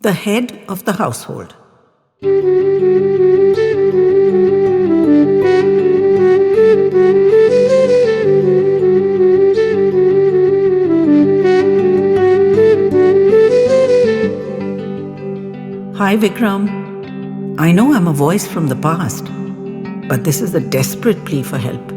the head of the household. Hi Vikram. I know I'm a voice from the past, but this is a desperate plea for help.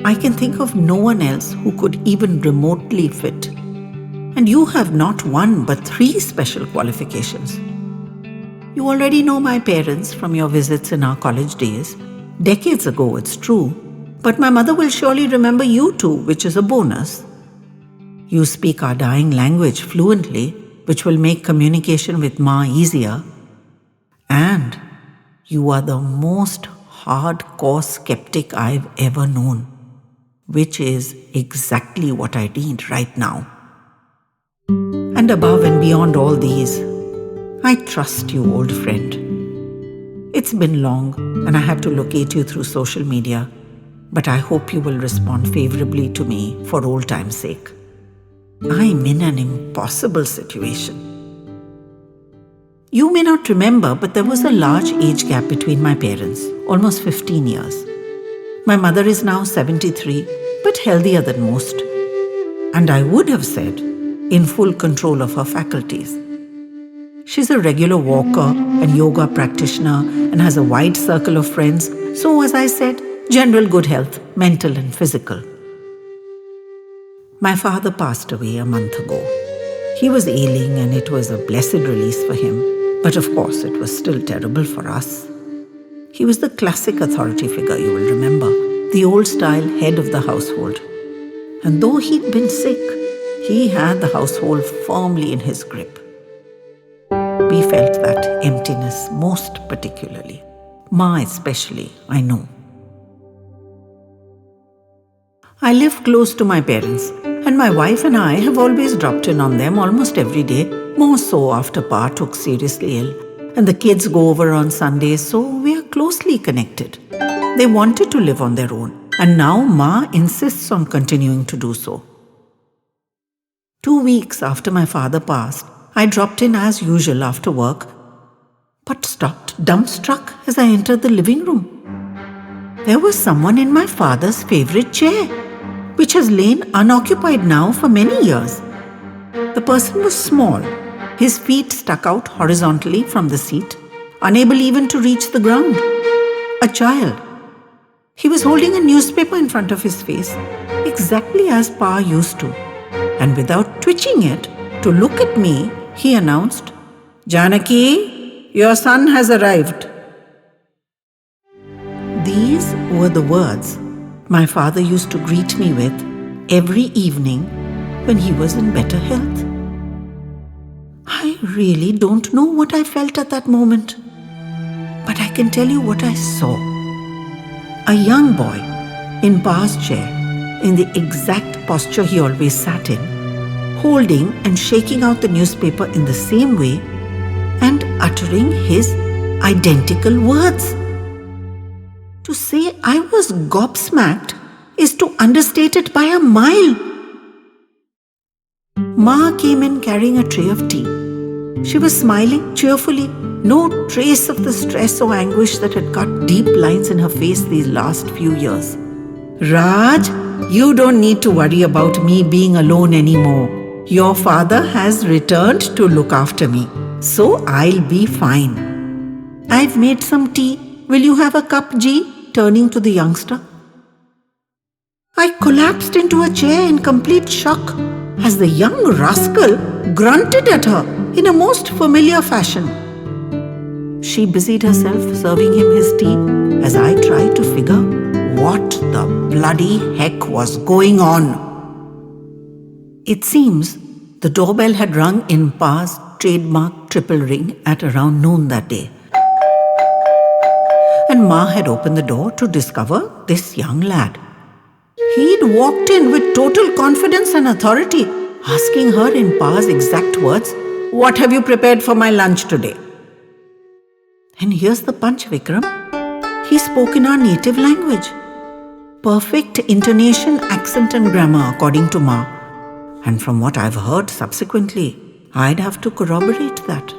I can think of no one else who could even remotely fit. And you have not one but 3 special qualifications. You already know my parents from your visits in our college days. Decades ago, it's true, but my mother will surely remember you too, which is a bonus. You speak our dying language fluently, which will make communication with Ma easier. And you are the most hardcore skeptic I've ever known, which is exactly what I need right now. And above and beyond all these, I trust you, old friend. It's been long and I had to locate you through social media, but I hope you will respond favorably to me for old time's sake. I'm in an impossible situation. You may not remember, but there was a large age gap between my parents, almost 15 years. My mother is now 73, but healthier than most. And I would have said, in full control of her faculties. She's a regular walker and yoga practitioner and has a wide circle of friends. So, as I said, general good health, mental and physical. My father passed away a month ago. He was ailing and it was a blessed release for him. But of course, it was still terrible for us. He was the classic authority figure, you will remember, the old-style head of the household. And though he'd been sick, he had the household firmly in his grip. We felt that emptiness most particularly. Ma especially, I know. I live close to my parents, and my wife and I have always dropped in on them almost every day, more so after Pa took seriously ill, and the kids go over on Sundays, so we are closely connected. They wanted to live on their own, and now Ma insists on continuing to do so. 2 weeks after my father passed, I dropped in as usual after work, but stopped dumbstruck as I entered the living room. There was someone in my father's favorite chair, which has lain unoccupied now for many years. The person was small. His feet stuck out horizontally from the seat, unable even to reach the ground. A child. He was holding a newspaper in front of his face, exactly as Pa used to. And without twitching it, to look at me, he announced, "Janaki, your son has arrived." These were the words my father used to greet me with every evening when he was in better health. I really don't know what I felt at that moment, but I can tell you what I saw. A young boy in Pa's chair, in the exact posture he always sat in, holding and shaking out the newspaper in the same way and uttering his identical words. To say I was gobsmacked is to understate it by a mile. Ma came in carrying a tray of tea. She was smiling cheerfully, no trace of the stress or anguish that had cut deep lines in her face these last few years. "Raj, you don't need to worry about me being alone anymore. Your father has returned to look after me, so I'll be fine. I've made some tea. Will you have a cup, G?" turning to the youngster. I collapsed into a chair in complete shock as the young rascal grunted at her in a most familiar fashion. She busied herself serving him his tea as I tried to figure what the bloody heck was going on. It seems the doorbell had rung in Pa's trademark triple ring at around noon that day. And Ma had opened the door to discover this young lad. He'd walked in with total confidence and authority, asking her in Pa's exact words, "What have you prepared for my lunch today?" And here's the punch, Vikram. He spoke in our native language. Perfect intonation, accent and grammar, according to Ma. And from what I've heard subsequently, I'd have to corroborate that.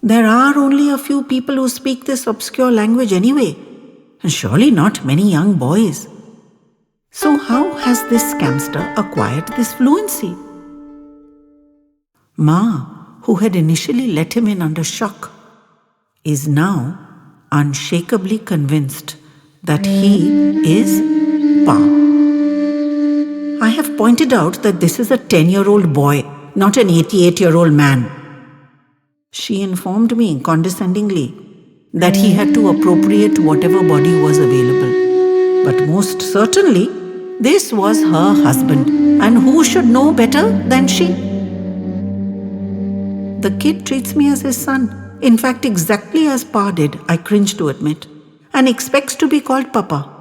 There are only a few people who speak this obscure language anyway, and surely not many young boys. So how has this scamster acquired this fluency? Ma, who had initially let him in under shock, is now unshakably convinced that he is Pa. I have pointed out that this is a 10-year-old boy, not an 88-year-old man. She informed me condescendingly that he had to appropriate whatever body was available. But most certainly, this was her husband, and who should know better than she? The kid treats me as his son, in fact exactly as Pa did, I cringe to admit, and expects to be called Papa.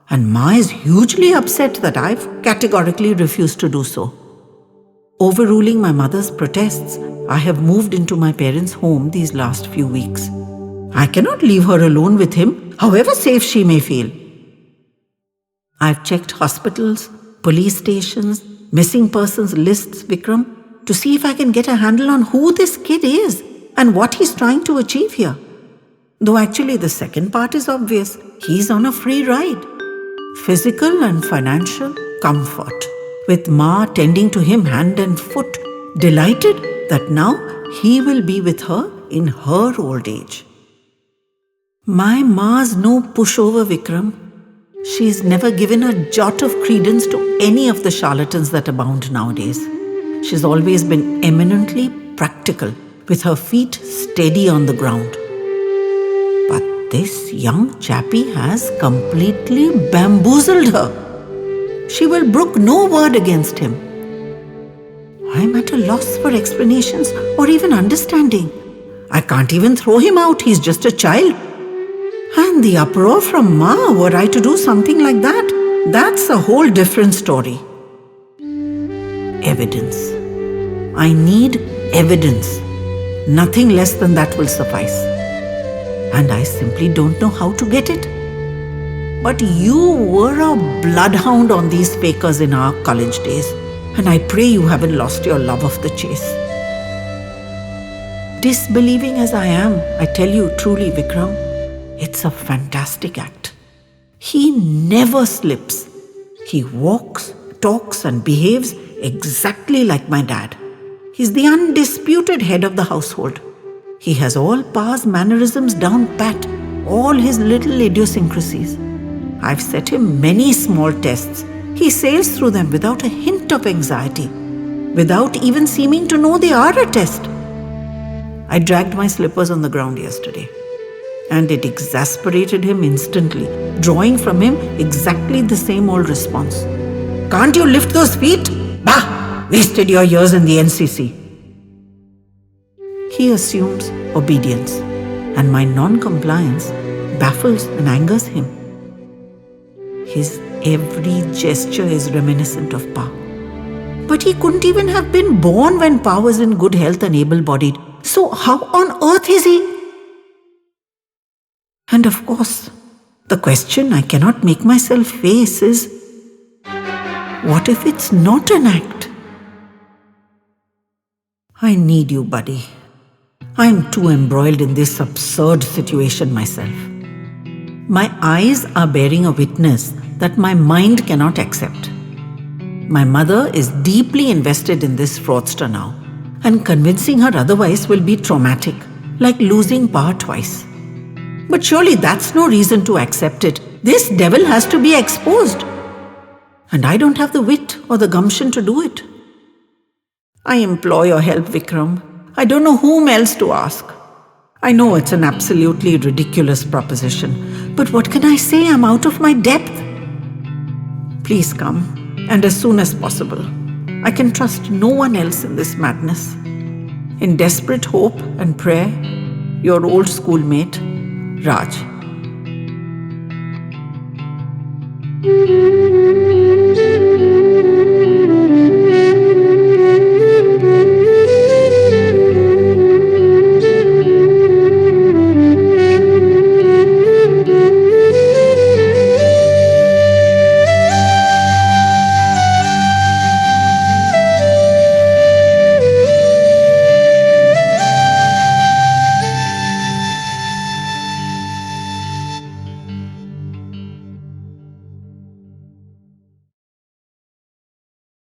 And Ma is hugely upset that I've categorically refused to do so. Overruling my mother's protests, I have moved into my parents' home these last few weeks. I cannot leave her alone with him, however safe she may feel. I've checked hospitals, police stations, missing persons lists, Vikram, to see if I can get a handle on who this kid is and what he's trying to achieve here. Though actually the second part is obvious. He's on a free ride. Physical and financial comfort, with Ma tending to him hand and foot, delighted that now he will be with her in her old age. My Ma's no pushover, Vikram. She's never given a jot of credence to any of the charlatans that abound nowadays. She's always been eminently practical, with her feet steady on the ground. But this young chappie has completely bamboozled her. She will brook no word against him. I'm at a loss for explanations or even understanding. I can't even throw him out, he's just a child. And the uproar from Ma were I to do something like that, that's a whole different story. Evidence. I need evidence. Nothing less than that will suffice. And I simply don't know how to get it. But you were a bloodhound on these fakers in our college days, and I pray you haven't lost your love of the chase. Disbelieving as I am, I tell you truly, Vikram, it's a fantastic act. He never slips. He walks, talks and behaves exactly like my dad. He's the undisputed head of the household. He has all Pa's mannerisms down pat, all his little idiosyncrasies. I've set him many small tests. He sails through them without a hint of anxiety, without even seeming to know they are a test. I dragged my slippers on the ground yesterday, and it exasperated him instantly, drawing from him exactly the same old response. Can't you lift those feet? Bah! Wasted your years in the NCC. He assumes obedience, and my non-compliance baffles and angers him. His every gesture is reminiscent of Pa. But he couldn't even have been born when Pa was in good health and able-bodied. So how on earth is he? And of course, the question I cannot make myself face is, what if it's not an act? I need you, buddy. I'm too embroiled in this absurd situation myself. My eyes are bearing a witness that my mind cannot accept. My mother is deeply invested in this fraudster now, and convincing her otherwise will be traumatic, like losing Pa twice. But surely that's no reason to accept it. This devil has to be exposed. And I don't have the wit or the gumption to do it. I implore your help, Vikram. I don't know whom else to ask. I know it's an absolutely ridiculous proposition, but what can I say? I'm out of my depth. Please come, and as soon as possible. I can trust no one else in this madness. In desperate hope and prayer, your old schoolmate, Raj.